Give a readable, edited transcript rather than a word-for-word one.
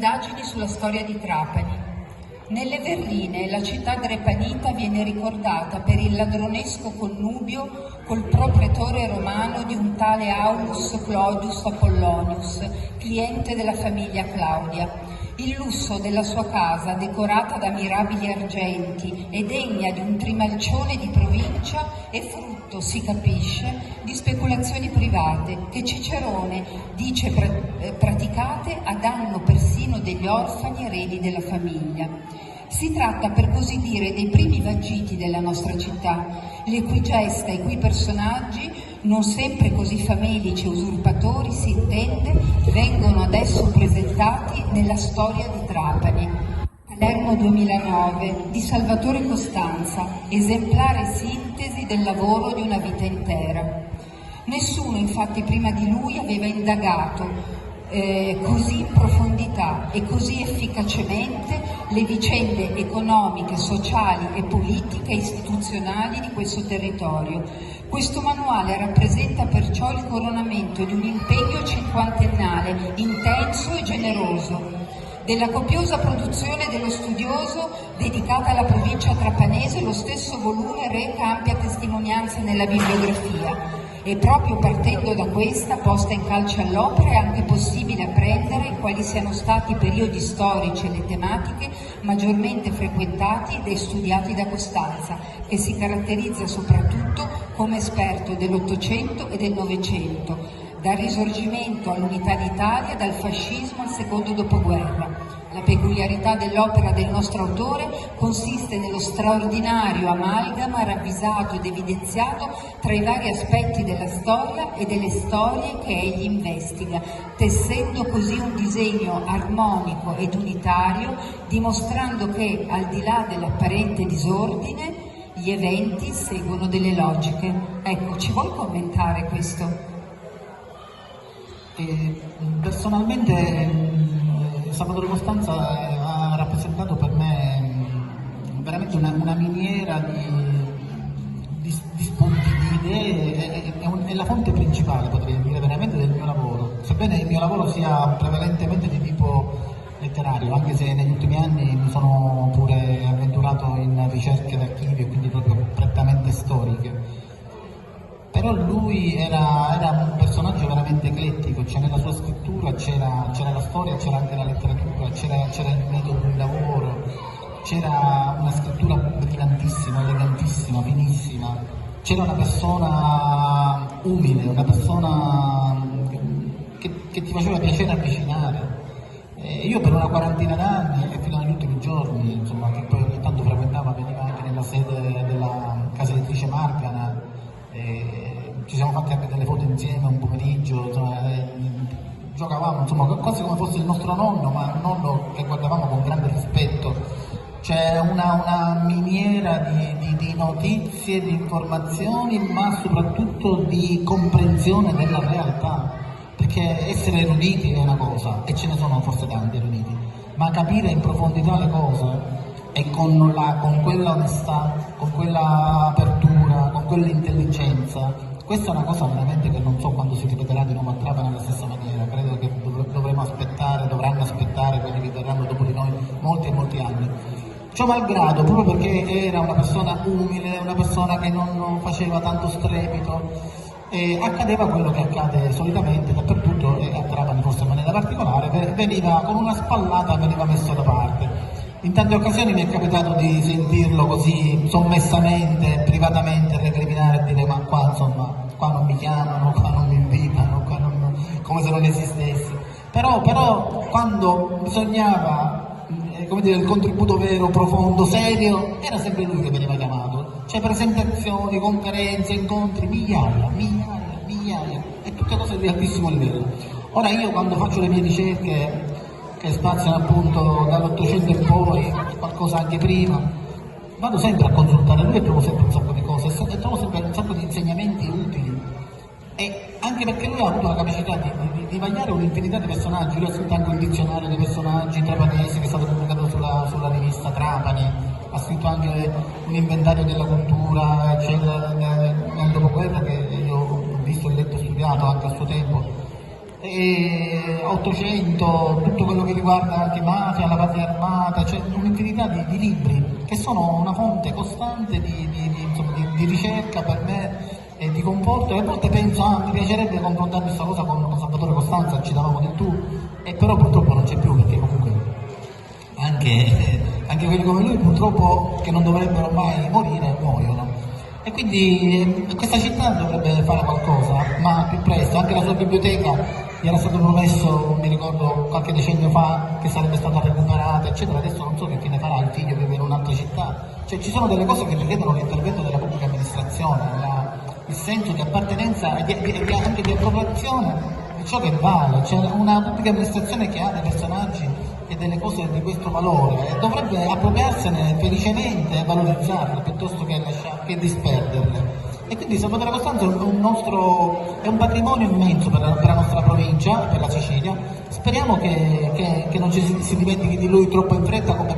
indagini sulla storia di Trapani. Nelle Verline la città drepanita viene ricordata per il ladronesco connubio col propretore romano di un tale Aulus Clodius Apollonius, cliente della famiglia Claudia. Il lusso della sua casa, decorata da mirabili argenti e degna di un trimalcione di provincia, è frutto, si capisce, di speculazioni private che Cicerone dice praticate a danno persino degli orfani eredi della famiglia. Si tratta, per così dire, dei primi vagiti della nostra città, le cui gesta e cui personaggi, non sempre così famelici e usurpatori, si intende, vengono adesso presentati nella storia di Trapani. Palermo 2009 di Salvatore Costanza, esemplare sintesi del lavoro di una vita intera. Nessuno infatti prima di lui aveva indagato così in profondità e così efficacemente le vicende economiche, sociali e politiche istituzionali di questo territorio. Questo manuale rappresenta perciò il coronamento di un impegno cinquantennale intenso e generoso, della copiosa produzione dello studioso dedicata alla provincia trapanese. Lo stesso volume reca ampia testimonianza nella bibliografia e proprio partendo da questa posta in calce all'opera è anche possibile apprendere quali siano stati i periodi storici e le tematiche maggiormente frequentati e studiati da Costanza, che si caratterizza soprattutto come esperto dell'Ottocento e del Novecento, dal Risorgimento all'Unità d'Italia, dal fascismo al secondo dopoguerra. La peculiarità dell'opera del nostro autore consiste nello straordinario amalgama ravvisato ed evidenziato tra i vari aspetti della storia e delle storie che egli investiga, tessendo così un disegno armonico ed unitario, dimostrando che, al di là dell'apparente disordine, gli eventi seguono delle logiche. Ecco, ci vuoi commentare questo? Personalmente Salvatore Costanza ha rappresentato per me veramente una miniera di spunti, di idee, è la fonte principale, potrei dire, veramente del mio lavoro. Sebbene il mio lavoro sia prevalentemente di tipo letterario, anche se negli ultimi anni mi sono pure avventurato in ricerche d'archivio, quindi proprio prettamente storiche. Però lui era un personaggio veramente eclettico, cioè nella sua scrittura c'era la storia, c'era anche la letteratura, c'era il metodo di lavoro, c'era una scrittura brillantissima, elegantissima, finissima, c'era una persona umile, una persona che ti faceva piacere avvicinare. Io per una quarantina d'anni e fino agli ultimi giorni, insomma, che poi ogni tanto frequentava, veniva anche nella sede della casa editrice Margana, ci siamo fatti anche delle foto insieme un pomeriggio, insomma, giocavamo, insomma, quasi come fosse il nostro nonno, ma un nonno che guardavamo con grande rispetto. C'è una miniera di notizie, di informazioni, ma soprattutto di comprensione della realtà, perché essere eruditi è una cosa, e ce ne sono forse tanti eruditi, ma capire in profondità le cose e con quella onestà, con quella apertura, con quell'intelligenza, questa è una cosa veramente che non so quando si ripeterà di nuovo a Trapani nella stessa maniera. Credo che dovranno aspettare quelli che verranno dopo di noi molti e molti anni. Ciò malgrado, proprio perché era una persona umile, una persona che non faceva tanto strepito, accadeva quello che accade solitamente dappertutto, e a Trapani forse in maniera particolare, veniva con una spallata, veniva messo da parte. In tante occasioni mi è capitato di sentirlo così sommessamente, privatamente, recriminare e dire: ma qua insomma, qua non mi chiamano, qua non mi invitano, qua non, come se non esistessi. Però quando bisognava, come dire, il contributo vero, profondo, serio, era sempre lui che veniva chiamato. C'è presentazioni, conferenze, incontri, migliaia, e tutte cose di altissimo livello. Ora io quando faccio le mie ricerche, che spaziano appunto dall'Ottocento in poi, qualcosa anche prima, vado sempre a consultare lui e trovo sempre un sacco di cose, e trovo sempre un sacco di insegnamenti utili, e anche perché lui ha avuto la capacità di vagliare un'infinità di personaggi. Lui ha scritto anche un dizionario dei personaggi trapanesi che è stato pubblicato sulla rivista Trapani, ha scritto anche un inventario della cultura, eccetera, nel dopoguerra, che io ho visto, letto e studiato anche a suo tempo. 800, tutto quello che riguarda antimafia, la patria armata, cioè un'infinità di libri che sono una fonte costante di ricerca per me e di conforto, e a volte penso, mi piacerebbe confrontare questa cosa con Salvatore Costanza, citavamo di tu, e però purtroppo non c'è più, perché comunque anche quelli come lui purtroppo, che non dovrebbero mai morire, muoiono. E quindi questa città dovrebbe fare qualcosa, ma più presto. Anche la sua biblioteca gli era stato promesso, mi ricordo qualche decennio fa, che sarebbe stata recuperata, eccetera. Adesso non so che fine farà, il figlio vive in un'altra città. Cioè ci sono delle cose che richiedono l'intervento della pubblica amministrazione, il senso di appartenenza e anche di appropriazione di ciò che vale. C'è una pubblica amministrazione che ha dei personaggi e delle cose di questo valore e dovrebbe appropriarsene felicemente e valorizzarle piuttosto che disperderle. E quindi Salvatore Costanzo è un patrimonio immenso per la nostra provincia, per la Sicilia. Speriamo che non ci si dimentichi di lui troppo in fretta, come